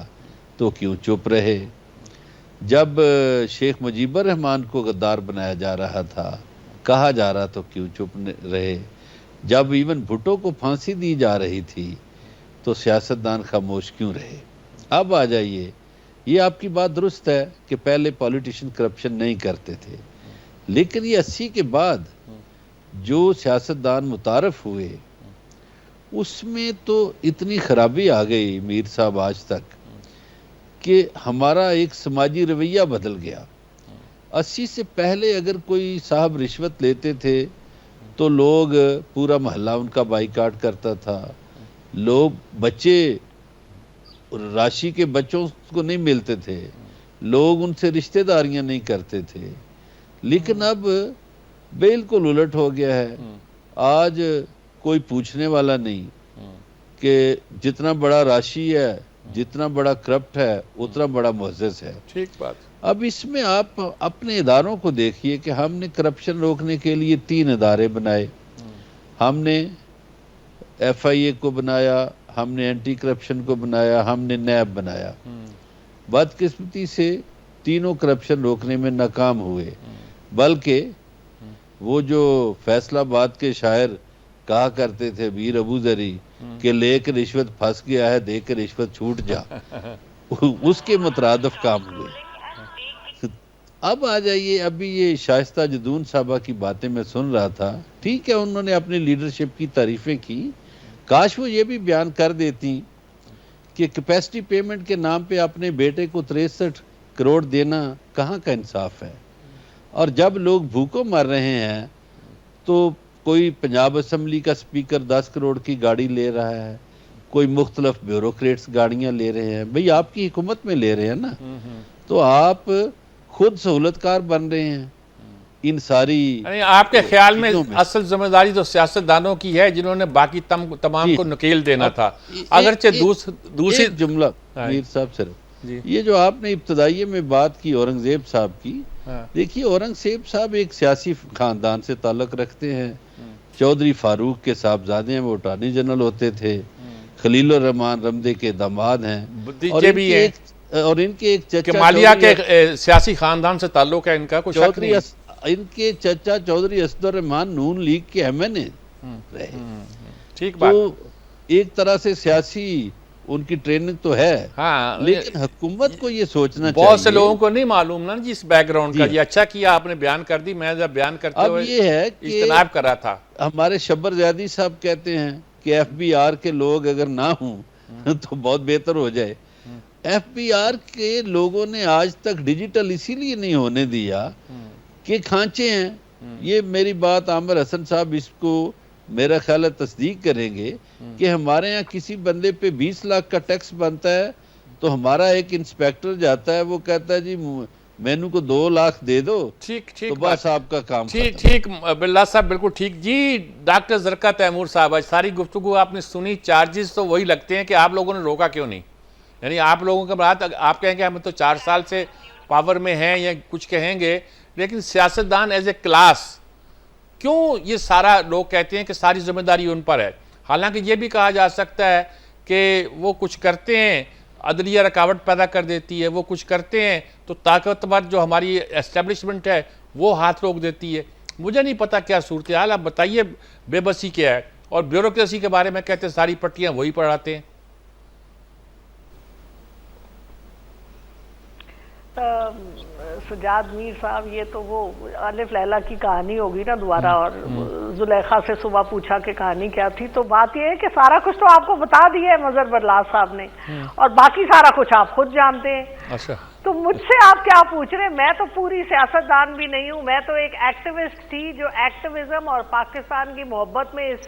تو کیوں چپ رہے؟ جب شیخ مجیب الرحمان کو غدار بنایا جا رہا تھا، کہا جا رہا تو کیوں چپ رہے؟ جب ایون بھٹو کو پھانسی دی جا رہی تھی تو سیاستدان خاموش کیوں رہے؟ اب آ جائیے، یہ آپ کی بات درست ہے کہ پہلے پولیٹیشین کرپشن نہیں کرتے تھے، لیکن یہ 80 کے بعد جو سیاستدان متعارف ہوئے اس میں تو اتنی خرابی آ گئی میر صاحب آج تک کہ ہمارا ایک سماجی رویہ بدل گیا. 80 سے پہلے اگر کوئی صاحب رشوت لیتے تھے تو لوگ پورا محلہ ان کا بائیکاٹ کرتا تھا، لوگ بچے راشی کے بچوں کو نہیں ملتے تھے، لوگ ان سے رشتہ داریاں نہیں کرتے تھے. لیکن اب بالکل الٹ ہو گیا ہے. آج کوئی پوچھنے والا نہیں کہ جتنا بڑا راشی ہے، جتنا بڑا کرپٹ ہے، اتنا بڑا معزز ہے. ٹھیک بات. اب اس میں آپ اپنے اداروں کو دیکھیے کہ ہم نے کرپشن روکنے کے لیے 3 ادارے بنائے. ہم نے FIA کو بنایا، ہم نے اینٹی کرپشن کو بنایا، ہم نے نیب بنایا. بدقسمتی سے تینوں کرپشن روکنے میں ناکام ہوئے، بلکہ وہ جو فیصل آباد کے شاعر کہا کرتے تھے میر ابو ذری کہ لے کے رشوت پھنس گیا ہے، دے کے رشوت چھوٹ جا، اس کے مترادف کام ہوئے. اب آ جائیے، ابھی یہ شائستہ جدون صاحبہ کی باتیں میں سن رہا تھا. ٹھیک ہے، انہوں نے اپنی لیڈرشپ کی تعریفیں کی، کاش وہ یہ بھی بیان کر دیتی کہ کیپیسٹی پیمنٹ کے نام پہ اپنے بیٹے کو 63 کروڑ دینا کہاں کا انصاف ہے. اور جب لوگ بھوکوں مر رہے ہیں تو کوئی پنجاب اسمبلی کا سپیکر 10 کروڑ کی گاڑی لے رہا ہے، کوئی مختلف بیوروکریٹس گاڑیاں لے رہے ہیں. بھئی آپ کی حکومت میں لے رہے ہیں نا، تو آپ خود سہولت کار بن رہے ہیں ان ساری. یعنی آپ کے خیال میں اصل ذمہ داری تو سیاستدانوں کی ہے جنہوں نے باقی تمام کو نکیل دینا تھا. اگرچہ دوسری جملہ میر صاحب صرف یہ جو آپ نے ابتدائیے میں بات کی اورنگزیب صاحب کی، دیکھیے اورنگزیب صاحب ایک سیاسی خاندان سے تعلق رکھتے ہیں. چودھری فاروق کے صاحبزادے ہیں، وہ اٹارنی جنرل ہوتے تھے. خلیل الرحمان رمدے کے داماد ہیں، اور ان کے ایک چچا مالیہ کے سیاسی خاندان سے تعلق ہے ان کا، کوئی شک نہیں. ان کے چچا چودھری اسد الرحمان نون لیگ کے MNA رہے. ٹھیک بات. تو ایک طرح سے سیاسی ان کی ٹریننگ تو ہے، لیکن حکومت کو یہ سوچنا چاہیے. بہت سے لوگوں کو نہیں معلوم نا جی اس بیک گراؤنڈ کا. یہ اچھا کیا آپ نے بیان کر دی، میں جب بیان کرتے ہوئے اب یہ ہے کہ اجتناب کر رہا تھا. ہمارے شبر زیادی صاحب کہتے ہیں کہ FBR کے لوگ اگر نہ ہوں تو بہت بہتر ہو جائے. FBR کے لوگوں نے آج تک ڈیجیٹل اسی لیے نہیں ہونے دیا کہ کھانچے ہیں. یہ میری بات عامر حسن صاحب اس کو میرا خیال ہے تصدیق کریں گے کہ ہمارے ہاں کسی بندے پہ 20 لاکھ کا ٹیکس بنتا ہے تو ہمارا ایک انسپیکٹر جاتا ہے، وہ کہتا ہے جی مینو کو 2 لاکھ دے دو، تو بس آپ کا کام ختم. ٹھیک بلّہ صاحب بالکل ٹھیک. جی ڈاکٹر زرقا تیمور صاحب، ساری گفتگو آپ نے سنی، چارجز تو وہی لگتے ہیں کہ آپ لوگوں نے روکا کیوں نہیں. یعنی آپ لوگوں کے بعد آپ کہیں گے ہم تو 4 سال سے پاور میں ہیں یا کچھ کہیں گے، لیکن سیاستدان ایز اے کلاس کیوں یہ سارا لوگ کہتے ہیں کہ ساری ذمہ داری ان پر ہے. حالانکہ یہ بھی کہا جا سکتا ہے کہ وہ کچھ کرتے ہیں عدلیہ رکاوٹ پیدا کر دیتی ہے، وہ کچھ کرتے ہیں تو طاقتور جو ہماری اسٹیبلشمنٹ ہے وہ ہاتھ روک دیتی ہے. مجھے نہیں پتا کیا صورتحال، آپ بتائیے بے بسی کیا ہے. اور بیوروکریسی کے بارے میں کہتے ہیں ساری پٹیاں وہی پڑھاتے ہیں. سجاد میر صاحب یہ تو وہ الف لیلا کی کہانی ہوگی نا دوبارہ، اور زلیخا سے صبح پوچھا کہ کہانی کیا تھی. تو بات یہ ہے کہ سارا کچھ تو آپ کو بتا دیا ہے مظہر برلاس صاحب نے، اور باقی سارا کچھ آپ خود جانتے ہیں. اچھا، تو مجھ سے آپ کیا پوچھ رہے ہیں؟ میں تو پوری سیاستدان بھی نہیں ہوں، میں تو ایک ایکٹیوسٹ تھی جو ایکٹیویزم اور پاکستان کی محبت میں اس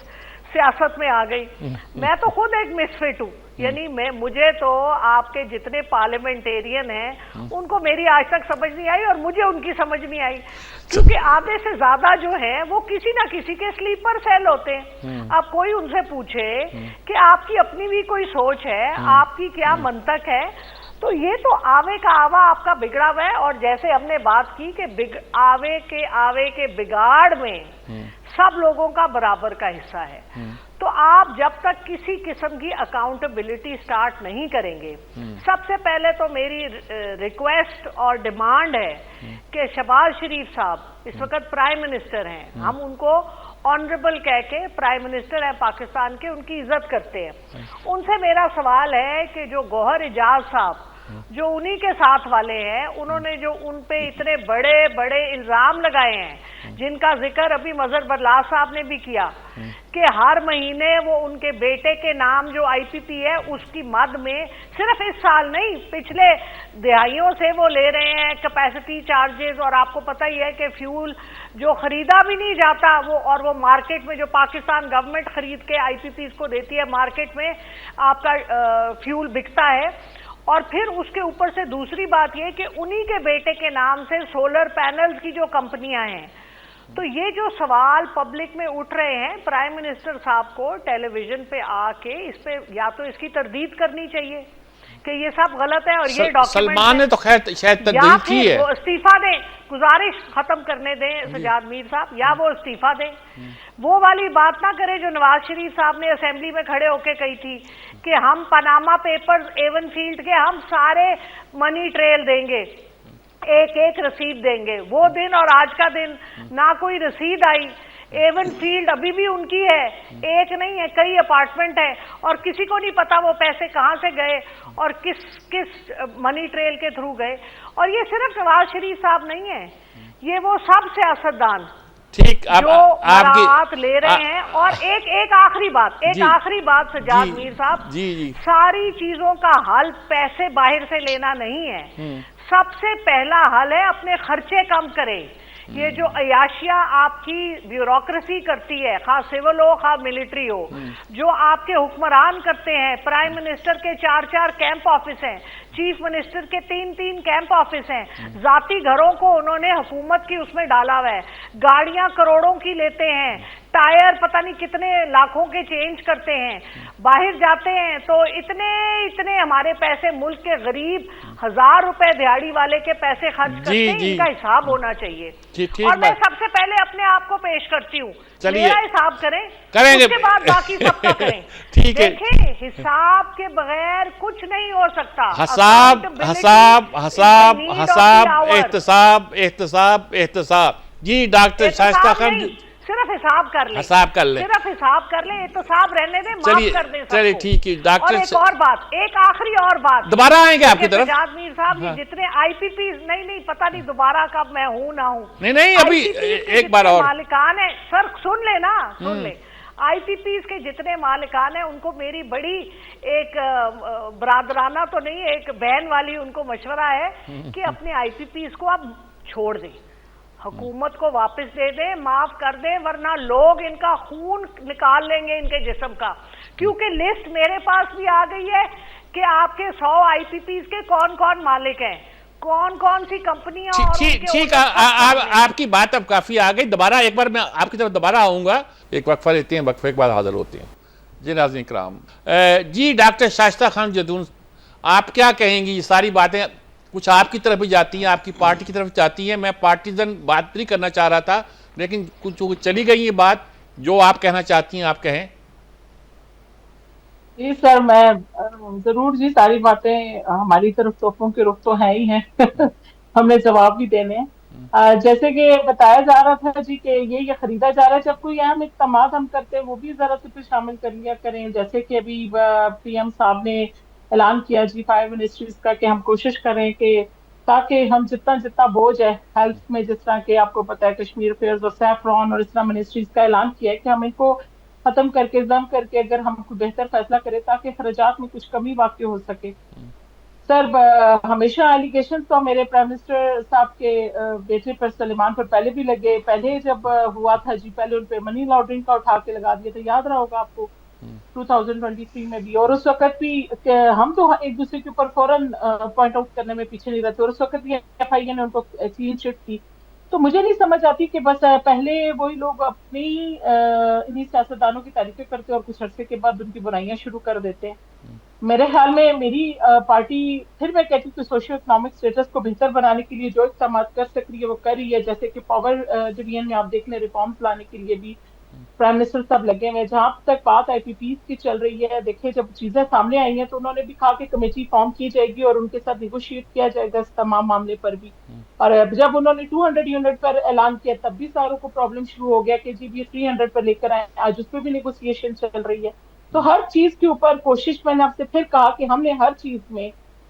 سیاست میں آ گئی. میں تو خود ایک مسفٹ ہوں، یعنی مجھے تو آپ کے جتنے پارلیمنٹیرین ہیں ان کو میری آج تک سمجھ نہیں آئی، اور مجھے ان کی سمجھ نہیں آئی، کیونکہ آدھے سے زیادہ جو ہیں وہ کسی نہ کسی کے سلیپر سیل ہوتے ہیں. اب کوئی ان سے پوچھے کہ آپ کی اپنی بھی کوئی سوچ ہے، آپ کی کیا منطق ہے، تو یہ تو آوے کا آوا آپ کا بگڑا ہوا ہے. اور جیسے ہم نے بات کی کہ آوے کے بگاڑ میں سب لوگوں کا برابر کا حصہ ہے. تو آپ جب تک کسی قسم کی اکاؤنٹیبلٹی سٹارٹ نہیں کریں گے، سب سے پہلے تو میری ریکویسٹ اور ڈیمانڈ ہے کہ شہباز شریف صاحب اس وقت پرائم منسٹر ہیں، ہم ان کو آنریبل کہہ کے پرائم منسٹر ہیں پاکستان کے، ان کی عزت کرتے ہیں. ان سے میرا سوال ہے کہ جو گوہر اعجاز صاحب جو انہی کے ساتھ والے ہیں، انہوں نے جو ان پہ اتنے بڑے بڑے الزام لگائے ہیں، جن کا ذکر ابھی مظہر برلاس صاحب نے بھی کیا کہ ہر مہینے وہ ان کے بیٹے کے نام جو آئی پی پی ہے اس کی مد میں صرف اس سال نہیں پچھلے دہائیوں سے وہ لے رہے ہیں کیپیسٹی چارجز. اور آپ کو پتہ ہی ہے کہ فیول جو خریدا بھی نہیں جاتا وہ مارکیٹ میں جو پاکستان گورنمنٹ خرید کے آئی پی پیز کو دیتی ہے، مارکیٹ میں آپ کا فیول بکتا ہے. اور پھر اس کے اوپر سے دوسری بات یہ کہ انہی کے بیٹے کے نام سے سولر پینلز کی جو کمپنیاں ہیں. تو یہ جو سوال پبلک میں اٹھ رہے ہیں، پرائم منسٹر صاحب کو ٹیلی ویژن پہ آ کے اس پہ یا تو اس کی تردید کرنی چاہیے کہ یہ سب غلط ہے، اور یہ ڈاکیومنٹ سلمان نے تو خیر شاید تردید کی ہے، وہ استعفیٰ دیں، گزارش ختم کرنے دیں سجاد میر صاحب، یا وہ استعفیٰ دیں. وہ والی بات نہ کرے جو نواز شریف صاحب نے اسمبلی میں کھڑے ہو کے کہی تھی کہ ہم پاناما پیپرز ایون فیلڈ کے ہم سارے منی ٹریل دیں گے، ایک ایک رسید دیں گے. وہ دن اور آج کا دن نہ کوئی رسید آئی. ایون فیلڈ ابھی بھی ان کی ہے، ایک نہیں ہے، کئی اپارٹمنٹ ہے، اور کسی کو نہیں پتا وہ پیسے کہاں سے گئے اور کس منی ٹریل کے تھرو گئے. اور یہ صرف نواز شریف صاحب نہیں ہے، یہ وہ سب سیاستدان ٹھیک جو مراعات لے رہے ہیں. اور ایک آخری بات سجاد میر صاحب، ساری چیزوں کا حل پیسے باہر سے لینا نہیں ہے. سب سے پہلا حل ہے اپنے خرچے کم کریں. یہ جو عیاشیاں آپ کی بیوروکریسی کرتی ہے، خواہ سول ہو خواہ ملٹری ہو، جو آپ کے حکمران کرتے ہیں، پرائم منسٹر کے 4 کیمپ آفس ہیں، چیف منسٹر کے 3 کیمپ آفس ہیں، ذاتی گھروں کو انہوں نے حکومت کی اس میں ڈالا ہوا ہے، گاڑیاں کروڑوں کی لیتے ہیں، ٹائر پتہ نہیں کتنے لاکھوں کے چینج کرتے ہیں، باہر جاتے ہیں تو اتنے ہمارے پیسے، ملک کے غریب 1000 روپے دیہاڑی والے کے پیسے خرچ کرتے ہیں. ان کا حساب ہونا چاہیے. اور میں سب سے پہلے اپنے آپ کو پیش کرتی ہوں، میرا حساب کریں اس کے بعد باقی سب کا کریں. دیکھیں حساب کے بغیر کچھ نہیں ہو سکتا. احتساب. جی ڈاکٹر شائستہ خان صرف حساب کر لیں، صرف حساب کر لیں، احتساب رہنے دیں، معاف کر دیں سب کو. چلیے ٹھیک ہے ڈاکٹر. اور ایک اور بات، ایک آخری اور بات، دوبارہ آئیں گے آپ کی طرف سجاد میر صاحب. جتنے آئی پی پیز نہیں پتہ نہیں دوبارہ کب میں ہوں نہ ہوں. نہیں ابھی ایک بار اور مالکان ہیں سر، سن لیں. آئی پی پیز کے جتنے مالکان ہیں ان کو میری بڑی ایک برادرانہ تو نہیں، ایک بہن والی ان کو مشورہ ہے کہ اپنے آئی پی پیز کو آپ چھوڑ دیں، حکومت کو واپس دے دیں، معاف کر دیں، ورنہ لوگ ان کا خون نکال لیں گے ان کے جسم کا. کیونکہ لسٹ میرے پاس بھی آ گئی ہے کہ آپ کے 100 آئی پی پیز کے کون مالک ہیں، کون سی کمپنیاں. ٹھیک، آپ کی بات اب کافی آ گئی. دوبارہ ایک بار میں آپ کی طرف دوبارہ آؤں گا، ایک وقفہ لیتے ہیں، وقفے کے بعد حاضر ہوتے ہیں. جی ناظرین کرام، جی ڈاکٹر شائستہ خان جدون، آپ کیا کہیں گی؟ یہ ساری باتیں کچھ آپ کی طرف بھی جاتی ہیں، آپ کی پارٹی کی طرف جاتی ہیں. میں پارٹیزن بات نہیں کرنا چاہ رہا تھا، لیکن کچھ چلی گئی یہ بات، جو آپ کہنا چاہتی ہیں آپ کہیں. جی سر، میں ضرور جی، ساری باتیں ہماری طرف توپوں کے رخ تو ہیں ہی ہیں. ہمیں جواب بھی دینے ہیں. جیسے کہ بتایا جا رہا تھا جی کہ یہ خریدا جا رہا ہے، جب کوئی اہم اقدامات ہم کرتے ہیں وہ بھی ذرا سے پھر شامل کر لیا کریں، جیسے کہ ابھی پی ایم صاحب نے اعلان کیا جی 5 منسٹریز کا کہ ہم کوشش کریں کہ تاکہ ہم جتنا بوجھ ہے ہیلتھ میں، جس طرح کہ آپ کو پتا ہے کشمیر افیئرز اور سیفران اور اس طرح منسٹریز کا اعلان کیا ہے کہ ہم ان کو ختم کر کے ضم کر کے اگر ہم کوئی بہتر فیصلہ کریں تاکہ اخراجات میں کچھ کمی واقع ہو سکے. سر ہمیشہ ایلیگیشن تو میرے پرائم منسٹر صاحب کے بیٹے پر سلیمان پر پہلے بھی لگے، پہلے جب ہوا تھا جی پہلے ان پہ منی لانڈرنگ کا اٹھا کے لگا دیا تھا، یاد رہا ہوگا آپ کو 2023 میں بھی، اور اس وقت بھی ہم تو ایک دوسرے کے اوپر فوراً پوائنٹ آؤٹ کرنے میں پیچھے نہیں رہتے، اور اس وقت بھی ایف آئی اے نے ان کو کلین چٹ کی. تو مجھے نہیں سمجھ آتی کہ بس پہلے وہی لوگ اپنی انہی سیاستدانوں کی تعریفیں کرتے اور کچھ عرصے کے بعد ان کی برائیاں شروع کر دیتے ہیں. میرے خیال میں میری پارٹی، پھر میں کہتی ہوں کہ سوشل اکنامک اسٹیٹس کو بہتر بنانے کے لیے جو اقدامات کر سک رہی ہے وہ کر رہی ہے، جیسے کہ پاور ڈویژن میں آپ دیکھ لیں ریفارمز لانے کے لیے بھی پرائم منسٹر صاحب لگے ہوئے ہیں. جہاں تک بات آئی پی پیز کی چل رہی ہے، دیکھیں جب چیزیں سامنے آئی ہیں تو انہوں نے بھی کہا کہ کمیٹی فارم کی جائے گی اور ان کے ساتھ نیگوشیٹ کیا جائے گا اس تمام معاملے پر بھی. اور جب انہوں نے 200 یونٹ پر اعلان کیا تب بھی ساروں کو پرابلم شروع ہو گیا کہ جی یہ 300 پر لے کر آئے، آج اس پہ بھی نیگوسیشن چل رہی ہے. تو ہر چیز کے اوپر کوشش، میں نے آپ سے پھر کہا کہ ہم نے ہر چیز میں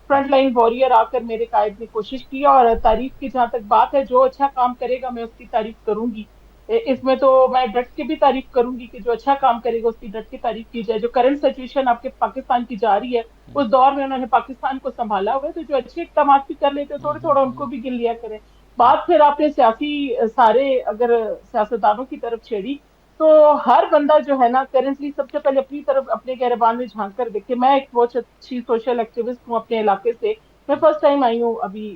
فرنٹ لائن واریر آ کر میرے قائد نے کوشش کی، اور تعریف کی جہاں تک بات ہے، جو اچھا کام کرے گا میں اس کی تعریف کروں گی. اس میں تو میں ڈٹ کے بھی تعریف کروں گی کہ جو اچھا کام کرے گا اس کی ڈٹ کے تعریف کی جائے. جو کرنٹ سچویشن آپ کے پاکستان کی جا رہی ہے اس دور میں انہوں نے پاکستان کو سنبھالا ہوا ہے، تو جو اچھے اقدامات بھی کر لیتے تھوڑے تھوڑا ان کو بھی گن لیا کریں. بات پھر آپ نے سیاسی سارے اگر سیاستدانوں کی طرف چھیڑی تو ہر بندہ جو ہے نا کرنٹلی سب سے پہلے اپنی طرف اپنے گہربان میں جھانک کر دیکھے. میں ایک بہت اچھی سوشل ایکٹیوسٹ ہوں اپنے علاقے سے، میں فرسٹ ٹائم آئی ہوں ابھی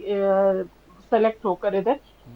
سلیکٹ ہو کر ادھر.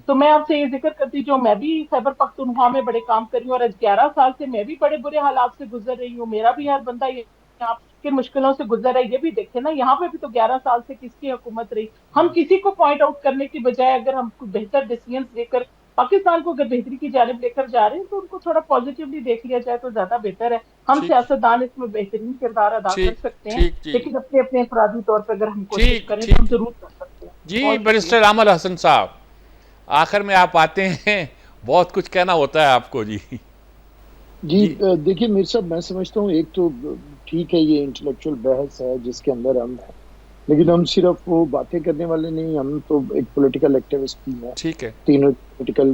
تو میں آپ سے یہ ذکر کرتی جو میں بھی خیبر پختونخوا میں بڑے کام کر رہی ہوں اور 11 سال سے میں بھی بڑے برے حالات سے گزر رہی ہوں. میرا بھی ہر بندہ یہاں کن مشکلوں سے گزر رہا ہے، یہ بھی دیکھے نا یہاں پہ بھی تو 11 سال سے کس کی حکومت رہی. ہم کسی کو پوائنٹ آؤٹ کرنے کی بجائے اگر ہم بہتر ڈیسیژنز لے کر پاکستان کو اگر بہتری کی جانب لے کر جا رہے ہیں تو ان کو تھوڑا پازیٹیولی دیکھ لیا جائے تو زیادہ بہتر ہے. ہم سیاستدان اس میں بہترین کردار ادا کر سکتے ہیں، لیکن اپنے اپنے انفرادی طور پر اگر ہم کوشش کریں تو ہم ضرور کر سکتے ہیں. جی بیرسٹر عامر حسن صاحب، آخر میں آپ آتے ہیں، بہت کچھ کہنا ہوتا ہے آپ کو. جی دیکھیے میر صاحب، میں سمجھتا ہوں ایک تو ٹھیک ہے یہ انٹلیکچوئل بحث ہے جس کے اندر ہم ہیں، لیکن ہم صرف وہ باتیں کرنے والے نہیں، ہم تو ایک پولیٹیکل ایکٹیوسٹ بھی ہیں. ٹھیک ہے، تینوں پولیٹیکل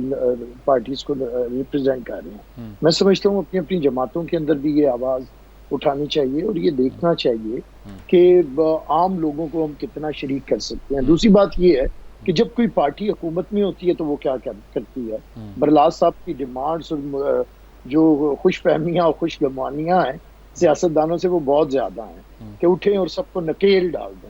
پارٹیز کو ریپرزینٹ کر رہے ہیں. میں سمجھتا ہوں اپنی اپنی جماعتوں کے اندر بھی یہ آواز اٹھانی چاہیے اور یہ دیکھنا چاہیے کہ عام لوگوں کو ہم کتنا شریک کر سکتے ہیں. دوسری بات یہ ہے کہ جب کوئی پارٹی حکومت میں ہوتی ہے تو وہ کیا کرتی ہے. برلاس صاحب کی ڈیمانڈز اور جو خوش فہمیاں اور خوش گمانیاں ہیں سیاستدانوں سے وہ بہت زیادہ ہیں کہ اٹھیں اور سب کو نکیل ڈال دیں.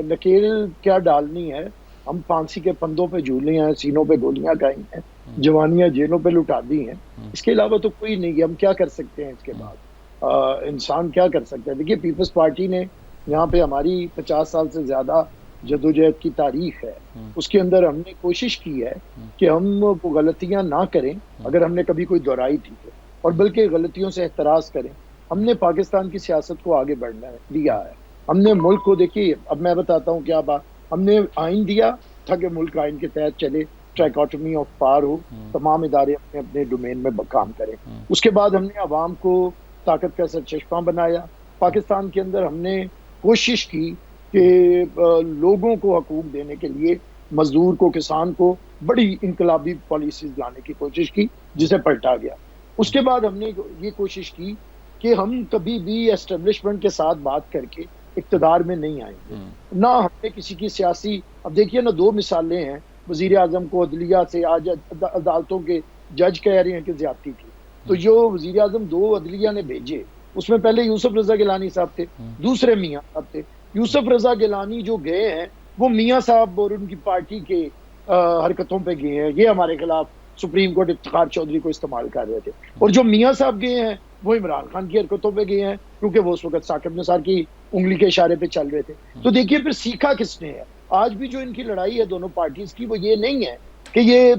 نکیل کیا ڈالنی ہے، ہم پھانسی کے پندوں پہ جھولے ہیں، سینوں پہ گولیاں کھائی ہیں، جوانیاں جیلوں پہ لٹا دی ہیں. اس کے علاوہ تو کوئی نہیں. ہم کیا کر سکتے ہیں اس کے بعد؟ انسان کیا کر سکتا ہے؟ دیکھیے پیپلز پارٹی نے یہاں پہ ہماری 50 سال سے زیادہ جدوجہد کی تاریخ ہے، اس کے اندر ہم نے کوشش کی ہے کہ ہم وہ غلطیاں نہ کریں اگر ہم نے کبھی کوئی دہرائی تھی تو، اور بلکہ غلطیوں سے احتراز کریں. ہم نے پاکستان کی سیاست کو آگے بڑھنا دیا ہے. ہم نے ملک کو، دیکھیے اب میں بتاتا ہوں کیا بات، ہم نے آئین دیا تھا کہ ملک آئین کے تحت چلے، ٹرائیکاٹمی آف پاور ہو، تمام ادارے اپنے اپنے ڈومین میں کام کریں. اس کے بعد ہم نے عوام کو طاقت کا سرچشمہ بنایا. پاکستان کے اندر ہم نے کوشش کی کہ لوگوں کو حقوق دینے کے لیے مزدور کو، کسان کو بڑی انقلابی پالیسیز لانے کی کوشش کی جسے پلٹا گیا. اس کے بعد ہم نے یہ کوشش کی کہ ہم کبھی بھی اسٹیبلشمنٹ کے ساتھ بات کر کے اقتدار میں نہیں آئیں گے، نہ ہم نے کسی کی سیاسی، اب دیکھیے نا 2 مثالیں ہیں، وزیر اعظم کو عدلیہ سے آج عدالتوں کے جج کہہ رہے ہیں کہ زیادتی تھی. تو جو وزیر اعظم 2 عدلیہ نے بھیجے اس میں پہلے یوسف رضا گیلانی صاحب تھے، دوسرے میاں صاحب تھے. یوسف رضا گیلانی جو گئے ہیں وہ میاں صاحب اور ان کی پارٹی کے حرکتوں پہ گئے ہیں، یہ ہمارے خلاف سپریم کورٹ افتخار چودھری کو استعمال کر رہے تھے. اور جو میاں صاحب گئے ہیں وہ عمران خان کی حرکتوں پہ گئے ہیں کیونکہ وہ اس وقت ثاقب نثار کی انگلی کے اشارے پہ چل رہے تھے. تو دیکھیے پھر سیکھا کس نے ہے؟ آج بھی جو ان کی لڑائی ہے دونوں پارٹیز کی وہ یہ نہیں ہے کہ یہ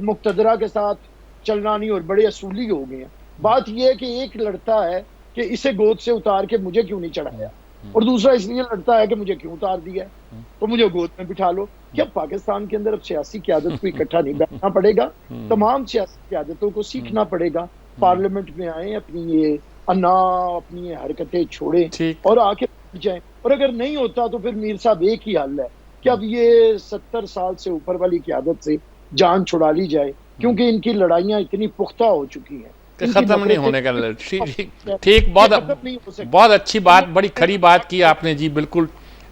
مقتدرہ کے ساتھ چلنا نہیں اور بڑے اصولی ہو گئے ہیں. بات یہ ہے کہ ایک لڑتا ہے کہ اسے گود سے اتار کے مجھے کیوں نہیں چڑھایا، اور دوسرا اس لیے لڑتا ہے کہ مجھے کیوں اتار دیا ہے، تو مجھے گود میں بٹھا لو. کیا پاکستان کے اندر اب سیاسی قیادت کو اکٹھا نہیں بیٹھنا پڑے گا؟ تمام سیاسی قیادتوں کو سیکھنا پڑے گا، پارلیمنٹ میں آئیں، اپنی یہ اپنی یہ حرکتیں چھوڑیں اور آ کے بیٹھ جائیں. اور اگر نہیں ہوتا تو پھر میر صاحب ایک ہی حل ہے کہ اب یہ 70 سال سے اوپر والی قیادت سے جان چھڑا لی جائے، کیونکہ ان کی لڑائیاں اتنی پختہ ہو چکی ہیں کہ ختم نہیں ہونے کا. ٹھیک، بہت اچھی بات، بڑی کھری بات کی آپ نے جی. بالکل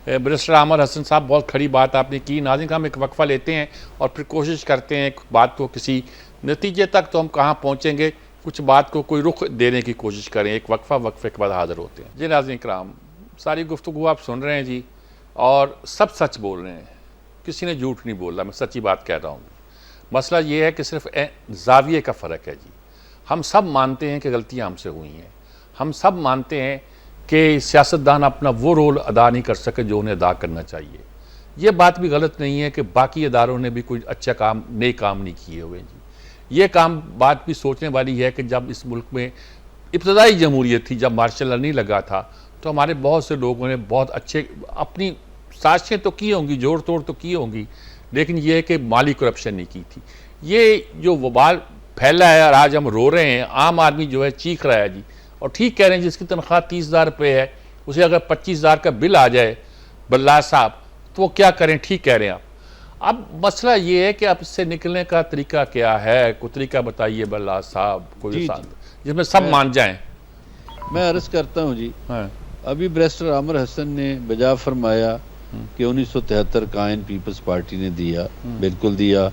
بیرسٹر عامر حسن صاحب، بہت کھری بات آپ نے کی. ناظرین، ہم ایک وقفہ لیتے ہیں اور پھر کوشش کرتے ہیں بات کو کسی نتیجے تک تو ہم کہاں پہنچیں گے، کچھ بات کو کوئی رخ دینے کی کوشش کریں. ایک وقفے کے بعد حاضر ہوتے ہیں. جی ناظرین کرام، ساری گفتگو آپ سن رہے ہیں جی، اور سب سچ بول رہے ہیں، کسی نے جھوٹ نہیں بول رہا، میں سچی بات کہہ رہا ہوں. مسئلہ یہ ہے کہ صرف زاویے کا فرق ہے جی. ہم سب مانتے ہیں کہ غلطیاں ہم سے ہوئی ہیں، ہم سب مانتے ہیں کہ سیاستدان اپنا وہ رول ادا نہیں کر سکے جو انہیں ادا کرنا چاہیے. یہ بات بھی غلط نہیں ہے کہ باقی اداروں نے بھی کوئی اچھا کام، نئے کام نہیں کیے ہوئے جی. یہ بات بھی سوچنے والی ہے کہ جب اس ملک میں ابتدائی جمہوریت تھی، جب مارشل لا نہیں لگا تھا، تو ہمارے بہت سے لوگوں نے بہت اچھے اپنی سازشیں تو کی ہوں گی، جوڑ توڑ تو کی ہوں گی، لیکن یہ ہے کہ مالی کرپشن نہیں کی تھی. یہ جو وبال پھیلا ہے اور آج ہم رو رہے ہیں، عام آدمی جو ہے چیخ رہا ہے جی. اور ٹھیک کہہ رہے ہیں، جس کی تنخواہ 30,000 روپے ہے، اسے اگر 25,000 کا بل آ جائے بلّہ صاحب، تو وہ کیا کریں؟ ٹھیک کہہ رہے ہیں آپ. اب مسئلہ یہ ہے کہ اب اس سے نکلنے کا طریقہ کیا ہے؟ کوئی طریقہ بتائیے بلّہ صاحب، کوئی جس میں سب مان جائیں. میں عرض کرتا ہوں جی، ابھی بیرسٹر عامر حسن نے بجا فرمایا کہ 1973 قائم پیپلز پارٹی نے دیا، بالکل دیا.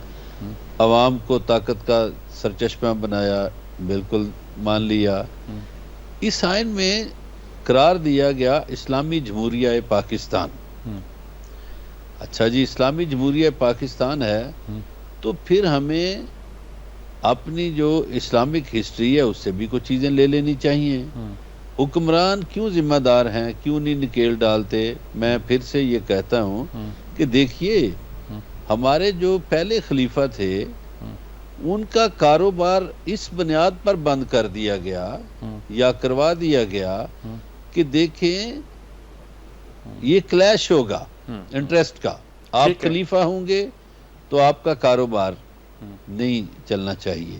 عوام کو طاقت کا سرچشمہ بنایا، بالکل مان لیا. اس آئین میں قرار دیا گیا اسلامی جمہوریہ پاکستان. اچھا جی، اسلامی جمہوریہ پاکستان ہے تو پھر ہمیں اپنی جو اسلامک ہسٹری ہے اس سے بھی کچھ چیزیں لے لینی چاہیے. حکمران کیوں ذمہ دار ہیں، کیوں نہیں نکیل ڈالتے؟ میں پھر سے یہ کہتا ہوں کہ دیکھیے، ہمارے جو پہلے خلیفہ تھے ان کا کاروبار اس بنیاد پر بند کر دیا گیا یا کروا دیا گیا کہ دیکھیں یہ کلیش ہوگا انٹرسٹ کا. آپ خلیفہ ہوں گے تو آپ کا کاروبار نہیں چلنا چاہیے.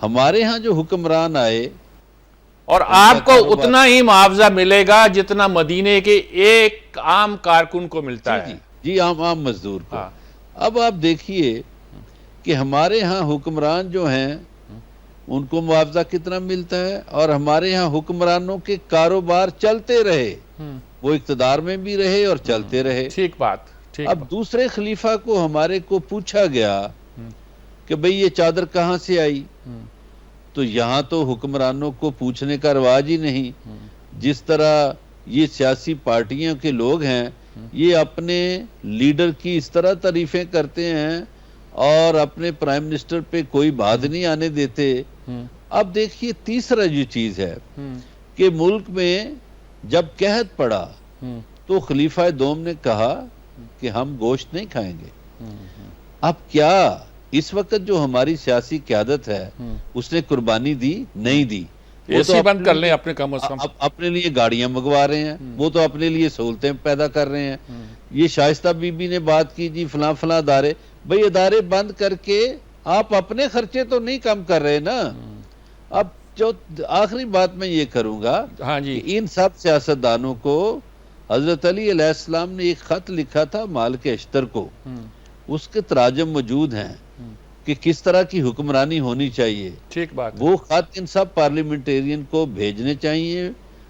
ہمارے ہاں جو حکمران آئے، اور آپ کو اتنا ہی معاوضہ ملے گا جتنا مدینے کے ایک عام کارکن کو ملتا ہے جی، عام مزدور کو. اب آپ دیکھیے کہ ہمارے ہاں حکمران جو ہیں ان کو معاوضہ کتنا ملتا ہے، اور ہمارے ہاں حکمرانوں کے کاروبار چلتے رہے، وہ اقتدار میں بھی رہے اور چلتے رہے. ٹھیک بات. اب دوسرے خلیفہ کو ہمارے کو پوچھا گیا کہ بھئی یہ چادر کہاں سے آئی، تو یہاں تو حکمرانوں کو پوچھنے کا رواج ہی نہیں. جس طرح یہ سیاسی پارٹیوں کے لوگ ہیں، یہ اپنے لیڈر کی اس طرح تعریفیں کرتے ہیں اور اپنے پرائم منسٹر پہ کوئی بات نہیں آنے دیتے. اب دیکھیے تیسرا جو چیز ہے کہ ملک میں جب قحط پڑا تو خلیفہ دوم نے کہا کہ ہم گوشت نہیں کھائیں گے. اب کیا اس وقت جو ہماری سیاسی قیادت ہے اس نے قربانی دی؟ نہیں دی. اے سی بند کر لیں اپنے کم از کم، اپنے لیے گاڑیاں منگوا رہے ہیں، وہ تو اپنے لیے سہولتیں پیدا کر رہے ہیں. یہ شائستہ بی بی نے بات کی جی فلاں فلاں ادارے، بھئی ادارے بند کر کے آپ اپنے خرچے تو نہیں کم کر رہے نا. اب جو آخری بات میں یہ کروں گا کہ ان سب سیاستدانوں کو حضرت علی علیہ السلام نے ایک خط لکھا تھا مالک اشتر کو، اس کے تراجم موجود ہیں کہ کس طرح کی حکمرانی ہونی چاہیے. ٹھیک بات. وہ خط ان سب پارلیمنٹیرین کو بھیجنے چاہیے.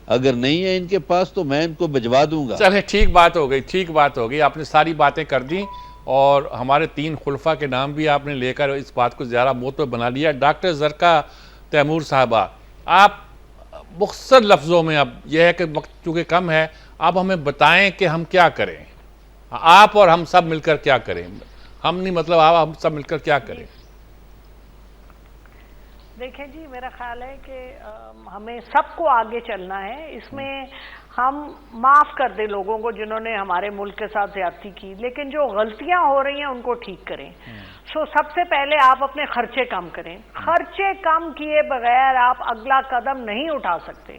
اگر نہیں ہے ان کے پاس تو میں ان کو بھجوا دوں گا. چلیں، ٹھیک بات ہو گئی، ٹھیک بات ہو گئی. آپ نے ساری باتیں کر دیں اور ہمارے 3 خلفاء کے نام بھی آپ نے لے کر اس بات کو زیادہ معتبر بنا لیا. ڈاکٹر زرقا تیمور صاحبہ، آپ مختصر لفظوں میں، اب یہ ہے کہ وقت چونکہ کم ہے، آپ ہمیں بتائیں کہ ہم کیا کریں، آپ اور ہم سب مل کر کیا کریں. ہم نہیں، مطلب آپ ہم سب مل کر کیا کریں. دیکھیں جی، میرا خیال ہے کہ ہمیں سب کو آگے چلنا ہے. اس میں ہم معاف کر دیں لوگوں کو جنہوں نے ہمارے ملک کے ساتھ زیادتی کی، لیکن جو غلطیاں ہو رہی ہیں ان کو ٹھیک کریں. سب سے پہلے آپ اپنے خرچے کم کریں. خرچے کم کیے بغیر آپ اگلا قدم نہیں اٹھا سکتے.